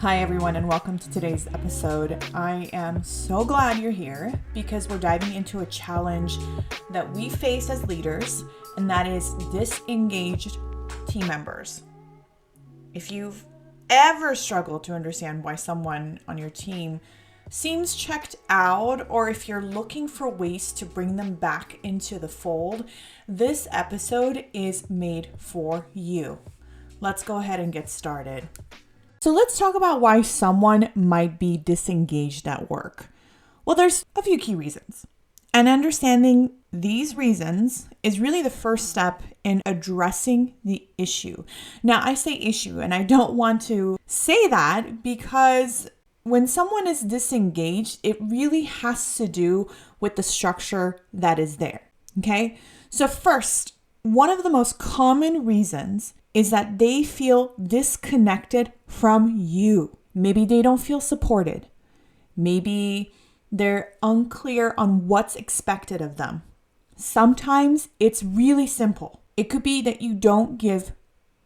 Hi everyone and welcome to today's episode. I am so glad you're here because we're diving into a challenge that we face as leaders, and that is disengaged team members. If you've ever struggled to understand why someone on your team seems checked out, or if you're looking for ways to bring them back into the fold, this episode is made for you. Let's go ahead and get started. So let's talk about why someone might be disengaged at work. Well, there's a few key reasons. And understanding these reasons is really the first step in addressing the issue. Now, I say issue, and I don't want to say that because when someone is disengaged, it really has to do with the structure that is there. Okay? So first, one of the most common reasons is that they feel disconnected from you. Maybe they don't feel supported. Maybe they're unclear on what's expected of them. Sometimes it's really simple. It could be that you don't give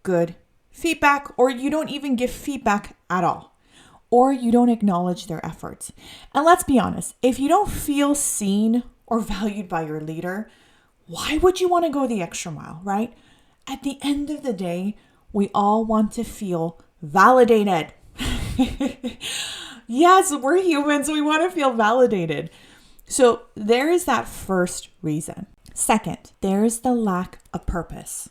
good feedback, or you don't even give feedback at all, or you don't acknowledge their efforts. And let's be honest, if you don't feel seen or valued by your leader, why would you want to go the extra mile, right? At the end of the day, we all want to feel validated. Yes, we're humans. We want to feel validated. So there is that first reason. Second, there is the lack of purpose.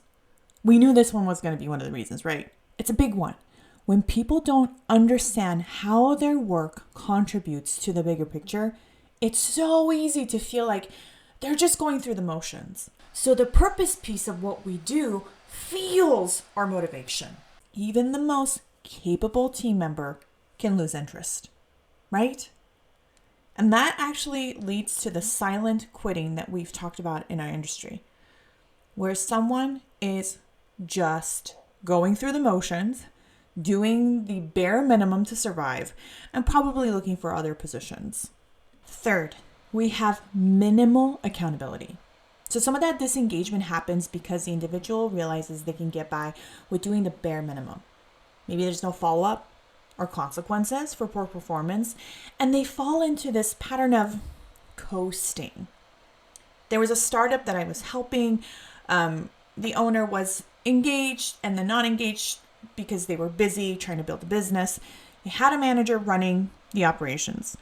We knew this one was going to be one of the reasons, right? It's a big one. When people don't understand how their work contributes to the bigger picture, it's so easy to feel like they're just going through the motions. So the purpose piece of what we do fuels our motivation. Even the most capable team member can lose interest, right? And that actually leads to the silent quitting that we've talked about in our industry, where someone is just going through the motions, doing the bare minimum to survive, and probably looking for other positions. Third, we have minimal accountability. So some of that disengagement happens because the individual realizes they can get by with doing the bare minimum. Maybe there's no follow-up or consequences for poor performance, and they fall into this pattern of coasting. There was a startup that I was helping. The owner was engaged and then not engaged because they were busy trying to build a business. They had a manager running the operations.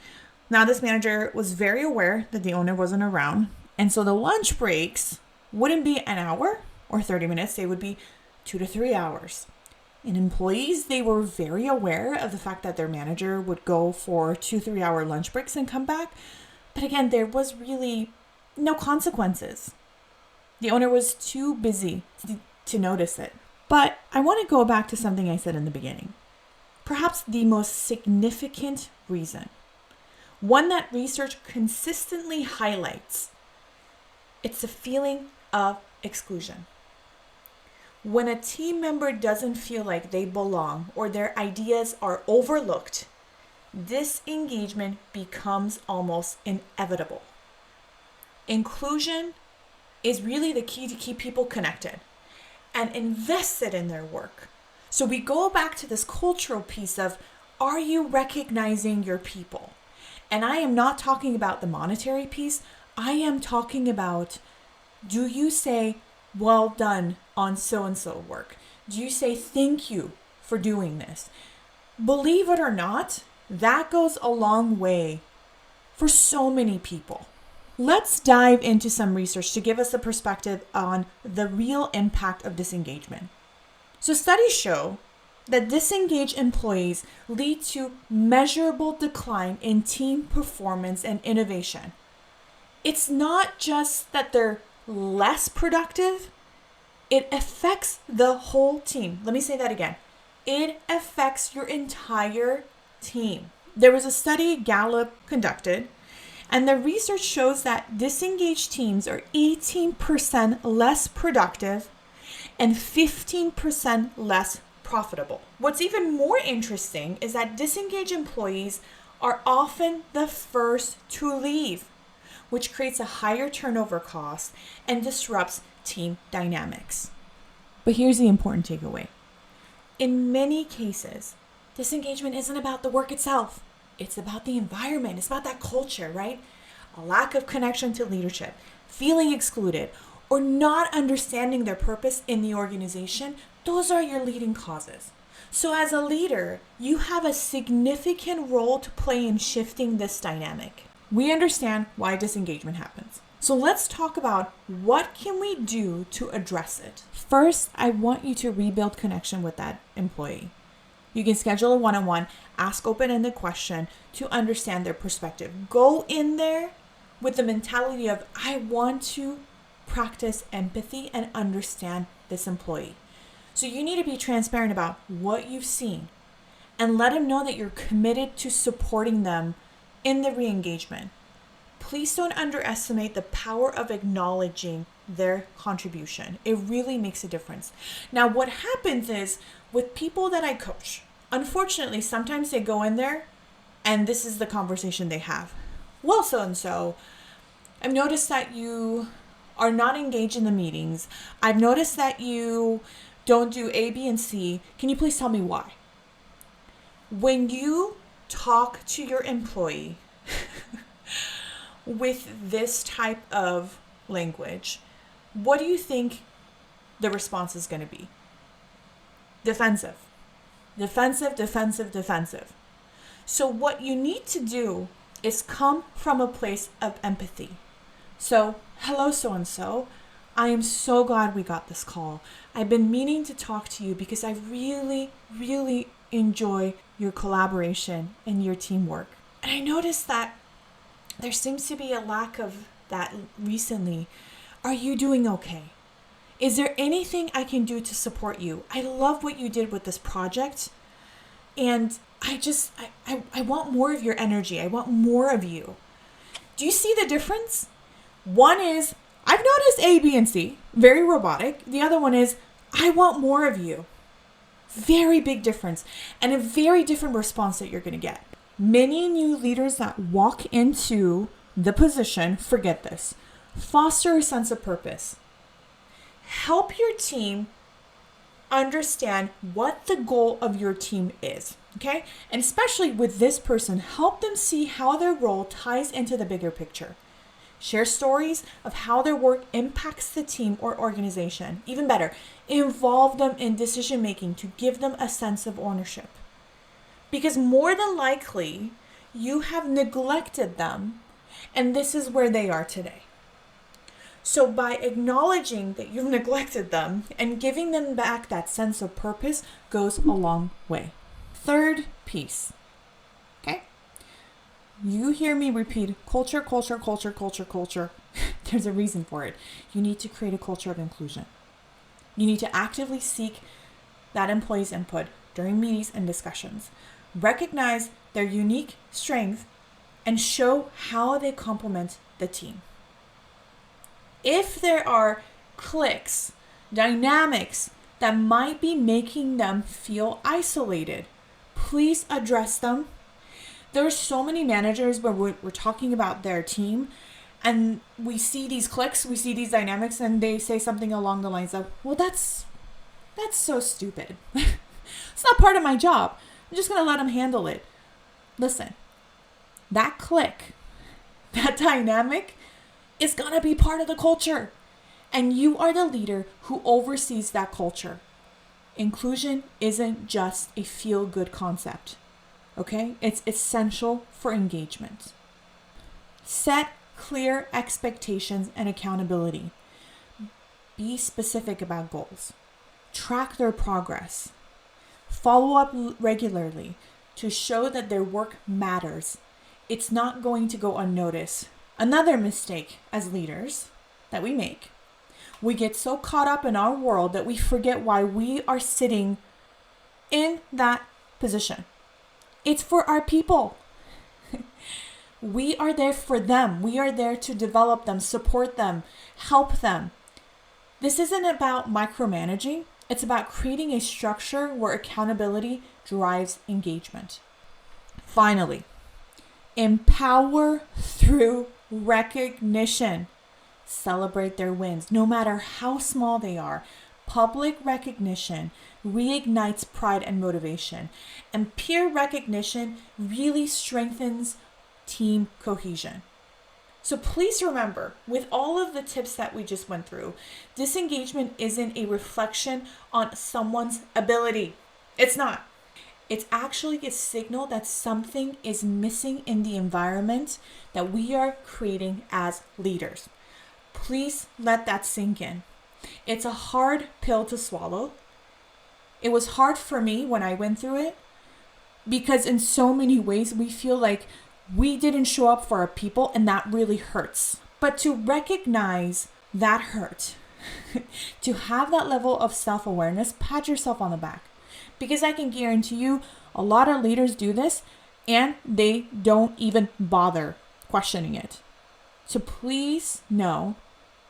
Now, this manager was very aware that the owner wasn't around. And so the lunch breaks wouldn't be an hour or 30 minutes. They would be 2 to 3 hours. And employees, they were very aware of the fact that their manager would go for 2-3 hour lunch breaks and come back. But again, there was really no consequences. The owner was too busy to notice it. But I want to go back to something I said in the beginning. Perhaps the most significant reason, one that research consistently highlights, it's a feeling of exclusion. When a team member doesn't feel like they belong or their ideas are overlooked, disengagement becomes almost inevitable. Inclusion is really the key to keep people connected and invested in their work. So we go back to this cultural piece of, are you recognizing your people? And I am not talking about the monetary piece. I am talking about, do you say, well done on so-and-so work? Do you say thank you for doing this? Believe it or not, that goes a long way for so many people. Let's dive into some research to give us a perspective on the real impact of disengagement. So studies show that disengaged employees lead to measurable decline in team performance and innovation. It's not just that they're less productive, it affects the whole team. Let me say that again. It affects your entire team. There was a study Gallup conducted, and the research shows that disengaged teams are 18% less productive and 15% less profitable. What's even more interesting is that disengaged employees are often the first to leave, which creates a higher turnover cost and disrupts team dynamics. But here's the important takeaway. In many cases, Disengagement isn't about the work itself. It's about the environment. It's about that culture, right? A lack of connection to leadership, feeling excluded, or not understanding their purpose in the organization. Those are your leading causes. So as a leader, you have a significant role to play in shifting this dynamic. We understand why disengagement happens. So let's talk about what can we do to address it. First, I want you to rebuild connection with that employee. You can schedule a one-on-one, ask open-ended question to understand their perspective. Go in there with the mentality of, I want to practice empathy and understand this employee. So you need to be transparent about what you've seen and let them know that you're committed to supporting them in the re-engagement. Please don't underestimate the power of acknowledging their contribution. It really makes a difference. Now, what happens is with people that I coach, unfortunately, sometimes they go in there and this is the conversation they have. Well, so-and-so, I've noticed that you are not engaged in the meetings. I've noticed that you don't do A, B, and C. Can you please tell me why? When you talk to your employee with this type of language, what do you think the response is going to be? Defensive. Defensive, defensive, defensive. So what you need to do is come from a place of empathy. So, hello, so-and-so. I am so glad we got this call. I've been meaning to talk to you because I really, really enjoy your collaboration and your teamwork. And I noticed that there seems to be a lack of that recently. Are you doing okay? Is there anything I can do to support you? I love what you did with this project. And I want more of your energy. I want more of you. Do you see the difference? One is, I've noticed A, B, and C, very robotic. The other one is, I want more of you. Very big difference and a very different response that you're going to get. Many new leaders that walk into the position forget this. Foster a sense of purpose. Help your team understand what the goal of your team is, okay? And especially with this person, help them see how their role ties into the bigger picture. Share stories of how their work impacts the team or organization. Even better, involve them in decision making to give them a sense of ownership. Because more than likely, you have neglected them, and this is where they are today. So by acknowledging that you've neglected them and giving them back that sense of purpose goes a long way. Third piece, okay? You hear me repeat culture, culture, culture, culture, culture. There's a reason for it. You need to create a culture of inclusion. You need to actively seek that employee's input during meetings and discussions. Recognize their unique strength and show how they complement the team. If there are cliques, dynamics that might be making them feel isolated, please address them. There are so many managers where we're talking about their team and we see these cliques, we see these dynamics, and they say something along the lines of, well, that's so stupid. It's not part of my job. I'm just going to let them handle it. Listen, that clique, that dynamic is going to be part of the culture. And you are the leader who oversees that culture. Inclusion isn't just a feel-good concept. Okay? It's essential for engagement. Set clear expectations and accountability. Be specific about goals. Track their progress. Follow up regularly to show that their work matters. It's not going to go unnoticed. Another mistake as leaders that we make, we get so caught up in our world that we forget why we are sitting in that position. It's for our people. We are there for them. We are there to develop them, support them, help them. This isn't about micromanaging. It's about creating a structure where accountability drives engagement. Finally, empower through recognition. Celebrate their wins, no matter how small they are. Public recognition reignites pride and motivation, and peer recognition really strengthens team cohesion. So please remember, with all of the tips that we just went through, disengagement isn't a reflection on someone's ability. It's not. It's actually a signal that something is missing in the environment that we are creating as leaders. Please let that sink in. It's a hard pill to swallow. It was hard for me when I went through it because in so many ways we feel like we didn't show up for our people, and that really hurts. But to recognize that hurt, to have that level of self-awareness, pat yourself on the back. Because I can guarantee you, a lot of leaders do this and they don't even bother questioning it. So please know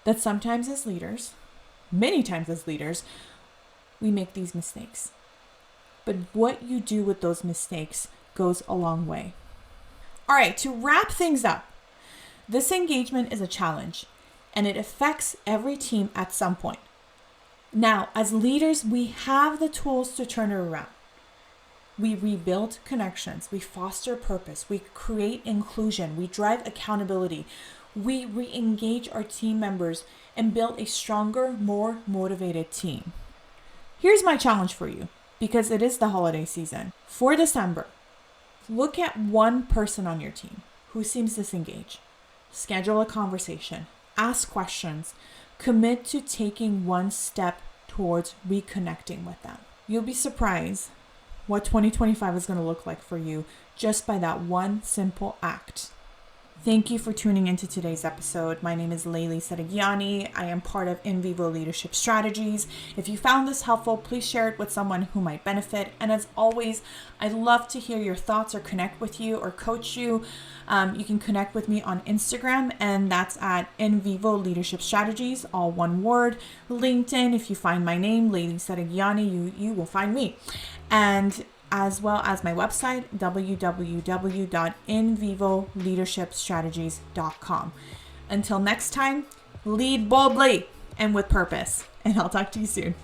that sometimes as leaders, many times as leaders, we make these mistakes. But what you do with those mistakes goes a long way. All right, to wrap things up, this engagement is a challenge and it affects every team at some point. Now, as leaders, we have the tools to turn it around. We rebuild connections, we foster purpose, we create inclusion, we drive accountability, we re-engage our team members and build a stronger, more motivated team. Here's my challenge for you, because it is the holiday season. For December, look at one person on your team who seems disengaged. Schedule a conversation, ask questions, commit to taking one step towards reconnecting with them. You'll be surprised what 2025 is going to look like for you just by that one simple act. Thank you for tuning into today's episode. My name is Layli Saragiani. I am part of In Vivo Leadership Strategies. If you found this helpful, please share it with someone who might benefit. And as always, I'd love to hear your thoughts or connect with you or coach you. You can connect with me on Instagram, and that's at In Vivo Leadership Strategies, all one word. LinkedIn, if you find my name, Layli Saragiani, you will find me. And as well as my website, www.invivoleadershipstrategies.com. Until next time, lead boldly and with purpose, and I'll talk to you soon.